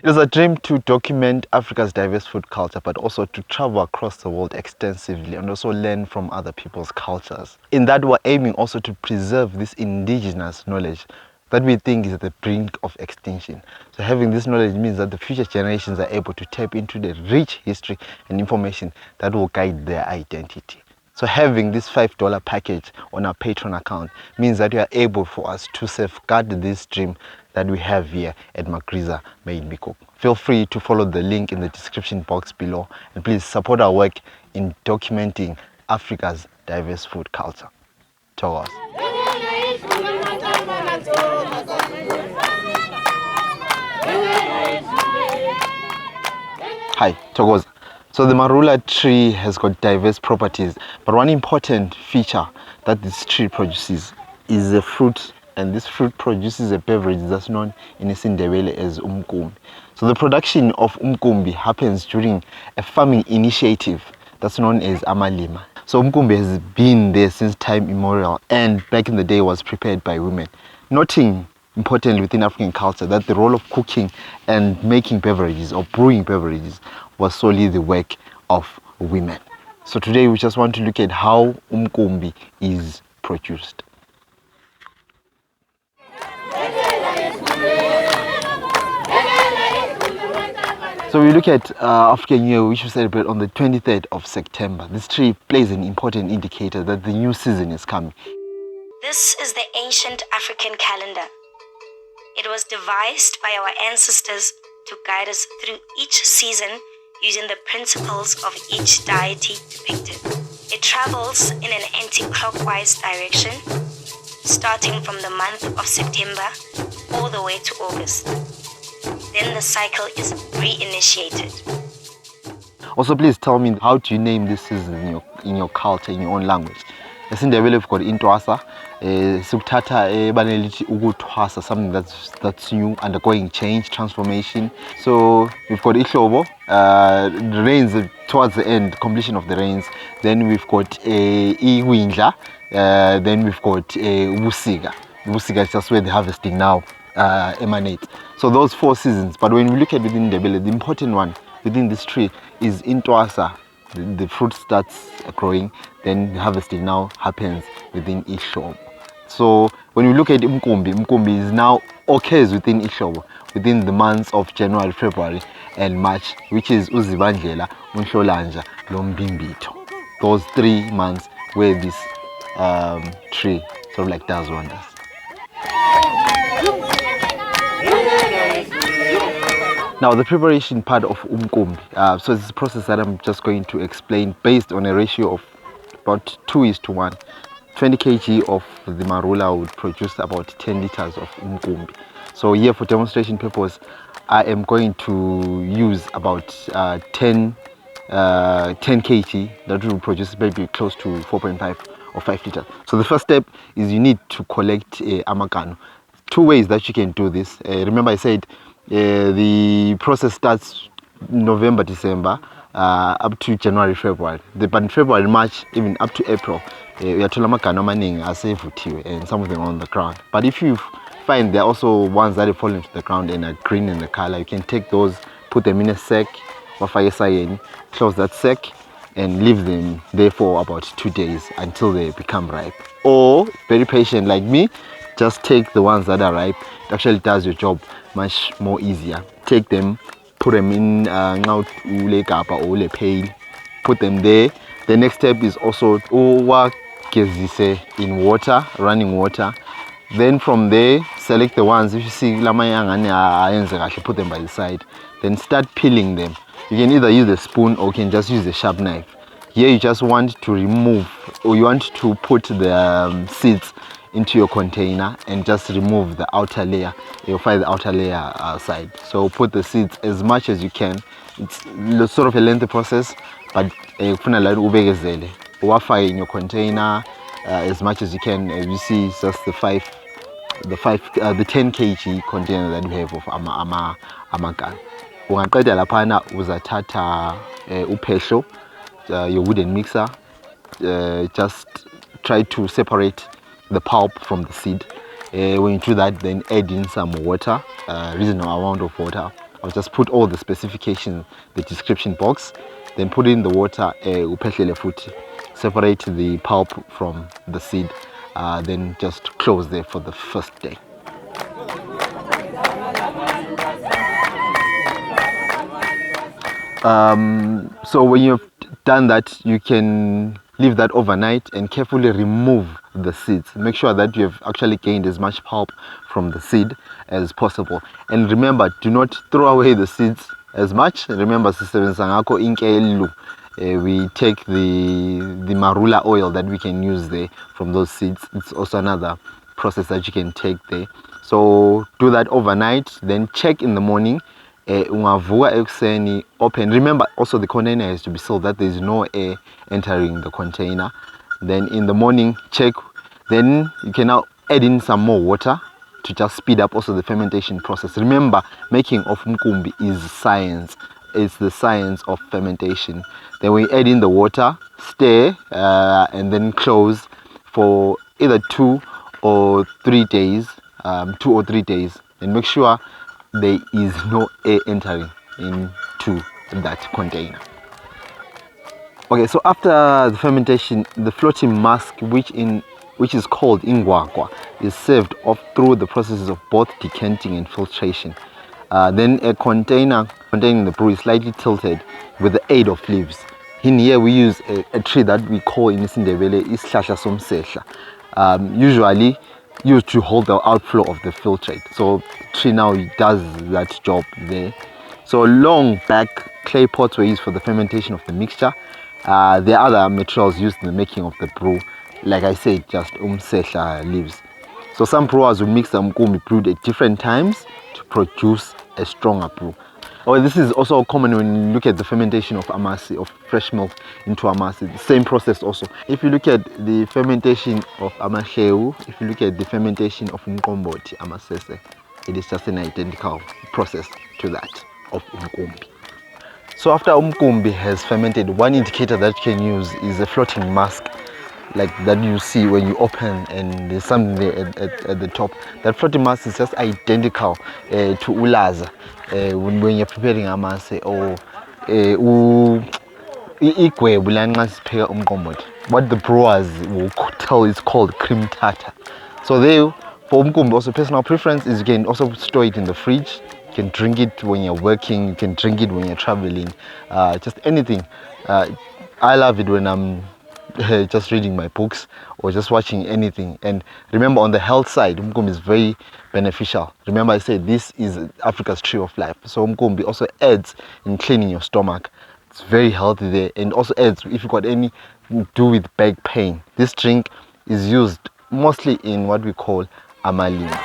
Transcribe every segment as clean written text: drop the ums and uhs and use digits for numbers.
It is a dream to document Africa's diverse food culture, but also to travel across the world extensively and also learn from other people's cultures. In that, we're aiming also to preserve this indigenous knowledge that we think is at the brink of extinction. So having this knowledge means that the future generations are able to tap into the rich history and information that will guide their identity. So having this $5 package on our Patreon account means that you are able for us to safeguard this dream that we have here at Magriza Made Me Cook. Feel free to follow the link in the description box below, and please support our work in documenting Africa's diverse food culture. Togos. Hi, Togos. So the Marula tree has got diverse properties, but one important feature that this tree produces is a fruit, and this fruit produces a beverage that's known in Isindebele as Umkumbi. So the production of Umkumbi happens during a farming initiative that's known as Amalima. So Umkumbi has been there since time immemorial, and back in the day was prepared by women. Noting importantly within African culture that the role of cooking and making beverages or brewing beverages was solely the work of women. So today we just want to look at how Umkumbi is produced. So we look at African New Year, which we celebrate on the 23rd of September. This tree plays an important indicator that the new season is coming. This is the ancient African calendar. It was devised by our ancestors to guide us through each season using the principles of each deity depicted. It travels in an anti-clockwise direction, starting from the month of September all the way to August. Then the cycle is reinitiated. Also, please tell me, how do you name this season in your culture, in your own language? Esindebele we've got intwasa, sukuthatha banelithi ukuthwasa, something that's new, undergoing change, transformation. So we've got ihlobo, the rains towards the end, completion of the rains. Then we've got iwindla, then we've got ubusika. Ubusika is just where the harvesting now emanates. So those 4 seasons. But when we look at within Ndebele, the important one within this tree is intwasa. The fruit starts growing, then the harvesting now happens within Ihlobo. So when we look at Umkumbi is now occurs within Ihlobo, within the months of January, February and March, which is Uzibandlela, Unhlolanja, Lombimbito. Those 3 months where this tree sort of like does wonders. Now the preparation part of Umkumbi, so it's a process that I'm just going to explain based on a ratio of about 2:1. 20 kg of the Marula would produce about 10 liters of Umkumbi. So here for demonstration purpose, I am going to use about 10 kg that will produce maybe close to 4.5 or 5 liters. So the first step is you need to collect Amaganu. 2 ways that you can do this. Remember I said the process starts November, December up to January, February. But in February, March, even up to April, we are told Amaganu maning asevuthiwe and some of them on the ground. But if you find there are also ones that have fallen to the ground and are green in the color, you can take those, put them in a sack, close that sack and leave them there for about 2 days until they become ripe. Or, very patient like me, just take the ones that are ripe. It actually does your job much more easier. Take them, put them in ule pail, put them there. The next step is also in water, running water. Then from there, select the ones, if you see put them by the side. Then start peeling them. You can either use a spoon or you can just use a sharp knife. Here you just want to remove, or you want to put the seeds into your container and just remove the outer layer. You'll find the outer layer outside. So put the seeds as much as you can. It's sort of a lengthy process, but you in your container as much as you can. As you see, it's just the 10 kg container that we have of Amaganu. Ungaqeda laphana uzathatha uphehlo, your wooden mixer, just try to separate the pulp from the seed. When you do that, then add in some water, reasonable amount of water. I'll just put all the specifications, the description box, then put in the water, separate the pulp from the seed, then just close there for the first day. So when you've done that, you can leave that overnight and carefully remove the seeds. Make sure that you have actually gained as much pulp from the seed as possible. And remember, do not throw away the seeds as much. Remember, we take the Marula oil that we can use there from those seeds. It's also another process that you can take there. So do that overnight, then check in the morning. Open. Remember, also the container has to be sealed, that there is no air entering the container. Then in the morning, check. Then you can now add in some more water to just speed up also the fermentation process. Remember, making of Umkumbi is science. It's the science of fermentation. Then we add in the water, stir, and then close for either 2 or 3 days. 2 or 3 days, and make sure there is no air entering into that container. Okay, so after the fermentation, the floating mask, which is called ingwagwa, is served off through the processes of both decanting and filtration. Then a container containing the brew is slightly tilted with the aid of leaves. In here we use a tree that we call in isiNdebele isihlahla somsehla, usually used to hold the outflow of the filtrate. So tree now does that job there. So long back clay pots were used for the fermentation of the mixture. There are other materials used in the making of the brew, like I said, just umsehla leaves. So some brewers will mix the umkumbi brewed at different times to produce a stronger brew. Oh, this is also common when you look at the fermentation of amasi, of fresh milk into amasi. The same process also. If you look at the fermentation of amaheu, if you look at the fermentation of umqombothi, amasese, it is just an identical process to that of umkumbi. So after umkumbi has fermented, one indicator that you can use is a floating mask, like that you see when you open and there's something there at the top. That floating mask is just identical to ulaza when you're preparing amase, or what the brewers will tell is called cream tartar. So there, for umkumbi, also personal preference is you can also store it in the fridge. You can drink it when you're working, you can drink it when you're traveling, just anything. I love it when I'm just reading my books or just watching anything. And remember, on the health side, umkumbi is very beneficial. Remember, I said this is Africa's tree of life. So umkumbi also aids in cleaning your stomach. It's very healthy there, and also aids if you got any do with back pain. This drink is used mostly in what we call Amalima.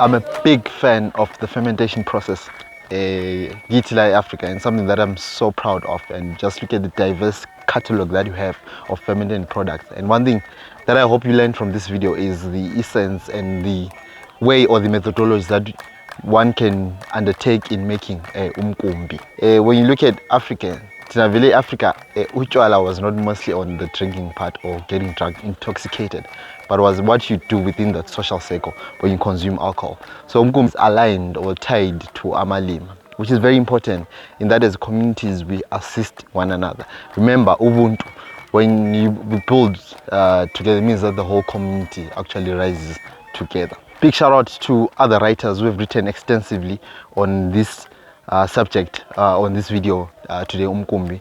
I'm a big fan of the fermentation process, Gitila Africa, and something that I'm so proud of. And just look at the diverse catalog that you have of fermented products. And one thing that I hope you learn from this video is the essence and the way or the methodologies that one can undertake in making umkumbi. When you look at Africa, utshwala was not mostly on the drinking part or getting drunk, intoxicated, but was what you do within that social circle when you consume alcohol. So umkumbi is aligned or tied to Amalima, which is very important in that as communities we assist one another. Remember, Ubuntu, when you build together, means that the whole community actually rises together. Big shout out to other writers who have written extensively on this subject, on this video today, umkumbi.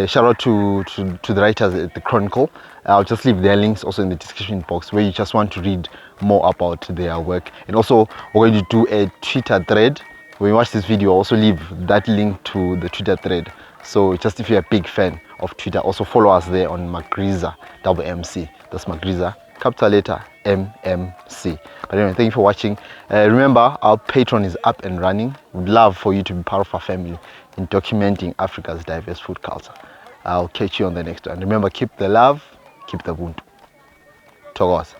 Shout out to the writers at the Chronicle. I'll just leave their links also in the description box where you just want to read more about their work. And also we're going to do a Twitter thread. When you watch this video, I'll also leave that link to the Twitter thread. So just if you're a big fan of Twitter, also follow us there on Magriza MC. That's Magriza, capital letter MMC. But anyway, thank you for watching. Remember, our Patreon is up and running. We'd love for you to be part of our family in documenting Africa's diverse food culture. I'll catch you on the next one. Remember, keep the love, keep the Ubuntu. Togos.